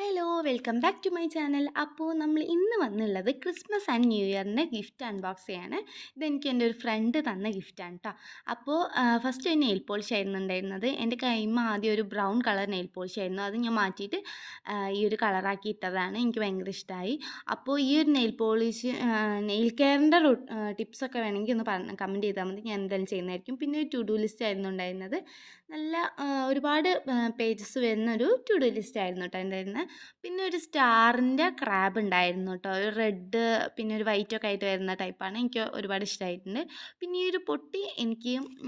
Hello welcome back to my channel. അപ്പോൾ നമ്മൾ ഇന്ന് വന്നുള്ളത് ക്രിസ്മസ് ആൻഡ് ന്യൂ ഇയറിൻ്റെ ഗിഫ്റ്റ് അൺബോക്സ് ചെയ്യാണ്. ഇതെനിക്ക് എൻ്റെ ഒരു ഫ്രണ്ട് തന്ന ഗിഫ്റ്റാണ് കേട്ടോ. അപ്പോൾ ഫസ്റ്റ് ഒരു നെയിൽ പോളിഷ് ആയിരുന്നു ഉണ്ടായിരുന്നത്. എൻ്റെ കൈമ ആദ്യം ഒരു ബ്രൗൺ കളർ നെയിൽ പോളിഷ് ആയിരുന്നു. അത് ഞാൻ മാറ്റിയിട്ട് ഈ ഒരു കളറാക്കി ഇട്ടതാണ്. എനിക്ക് ഭയങ്കര ഇഷ്ടമായി. അപ്പോൾ ഈ ഒരു നെയിൽ പോളിഷ് നെയിൽ കെയറിൻ്റെ ടിപ്സൊക്കെ വേണമെങ്കിൽ ഒന്ന് കമൻറ്റ് ചെയ്താൽ മതി. ഞാൻ എന്തായാലും ചെയ്യുന്നതായിരിക്കും. പിന്നെ ഒരു ടു ഡു ലിസ്റ്റ് ആയിരുന്നു ഉണ്ടായിരുന്നത്. നല്ല ഒരുപാട് പേജസ് വരുന്നൊരു ടു ഡു ലിസ്റ്റ് ആയിരുന്നു കേട്ടോ ഉണ്ടായിരുന്നത്. പിന്നെ ഒരു സ്റ്റാറിൻ്റെ ക്രാബ് ഉണ്ടായിരുന്നു കേട്ടോ. ഒരു റെഡ് പിന്നെ ഒരു വൈറ്റ് ഒക്കെ ആയിട്ട് വരുന്ന ടൈപ്പാണ്. എനിക്ക് ഒരുപാട് ഇഷ്ടമായിട്ടുണ്ട്. പിന്നെ ഈ ഒരു പൊട്ടി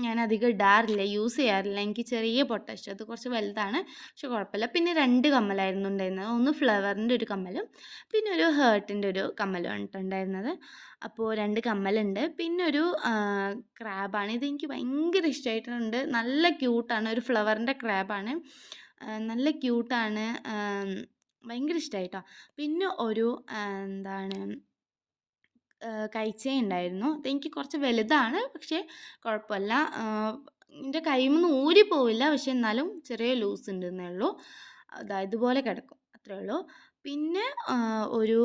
ഞാൻ അധികം ഇടാറില്ല, യൂസ് ചെയ്യാറില്ല. എനിക്ക് ചെറിയ പൊട്ട ഇഷ്ടം, അത് കുറച്ച് വലുതാണ്, പക്ഷെ കുഴപ്പമില്ല. പിന്നെ രണ്ട് കമ്മലായിരുന്നു ഉണ്ടായിരുന്നത്. ഒന്ന് ഫ്ലവറിൻ്റെ ഒരു കമ്മലും പിന്നെ ഒരു ഹേർട്ടിൻ്റെ ഒരു കമ്മലും ഉണ്ടായിരുന്നത്. അപ്പോൾ രണ്ട് കമ്മലുണ്ട്. പിന്നെ ഒരു ക്രാബാണ്. ഇതെനിക്ക് ഭയങ്കര ഇഷ്ടമായിട്ടുണ്ട്. നല്ല ക്യൂട്ടാണ്. ഒരു ഫ്ലവറിൻ്റെ ക്രാബാണ്. നല്ല ക്യൂട്ടാണ്. ഭയങ്കര ഇഷ്ടമായി കേട്ടോ. പിന്നെ ഒരു എന്താണ് കൈച്ചെയിൻ ഉണ്ടായിരുന്നു. അതെനിക്ക് കുറച്ച് വലുതാണ്, പക്ഷേ കുഴപ്പമില്ല. എൻ്റെ കയ്യിൽ നിന്ന് ഊരിപ്പോവില്ല, പക്ഷെ എന്നാലും ചെറിയ ലൂസ് ഉണ്ടെന്നേ ഉള്ളൂ. ഇതുപോലെ കിടക്കും, അത്രേ ഉള്ളൂ. പിന്നെ ഒരു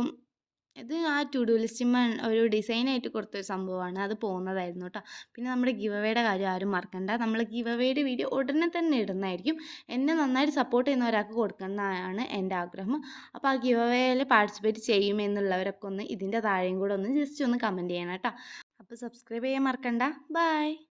ഇത് ആ ടു ഡു ലിസ്റ്റിന്മേ ഒരു ഡിസൈനായിട്ട് കൊടുത്തൊരു സംഭവമാണ്. അത് പോകുന്നതായിരുന്നു കേട്ടോ. പിന്നെ നമ്മുടെ ഗിവ് അവേയുടെ കാര്യം ആരും മറക്കണ്ട. നമ്മൾ ഗിവ് അവേയുടെ വീഡിയോ ഉടനെ തന്നെ ഇടുന്നതായിരിക്കും. എന്നെ നന്നായിട്ട് സപ്പോർട്ട് ചെയ്യുന്ന ഒരാൾക്ക് കൊടുക്കുന്നതാണ് എൻ്റെ ആഗ്രഹം. അപ്പോൾ ആ ഗിവ് അവേയിൽ പാർട്ടിസിപ്പേറ്റ് ചെയ്യുമെന്നുള്ളവരൊക്കെ ഒന്ന് ഇതിൻ്റെ താഴെയും കൂടെ ഒന്ന് ജസ്റ്റ് ഒന്ന് കമൻറ്റ് ചെയ്യണം കേട്ടോ. അപ്പോൾ സബ്സ്ക്രൈബ് ചെയ്യാൻ മറക്കണ്ട. ബൈ.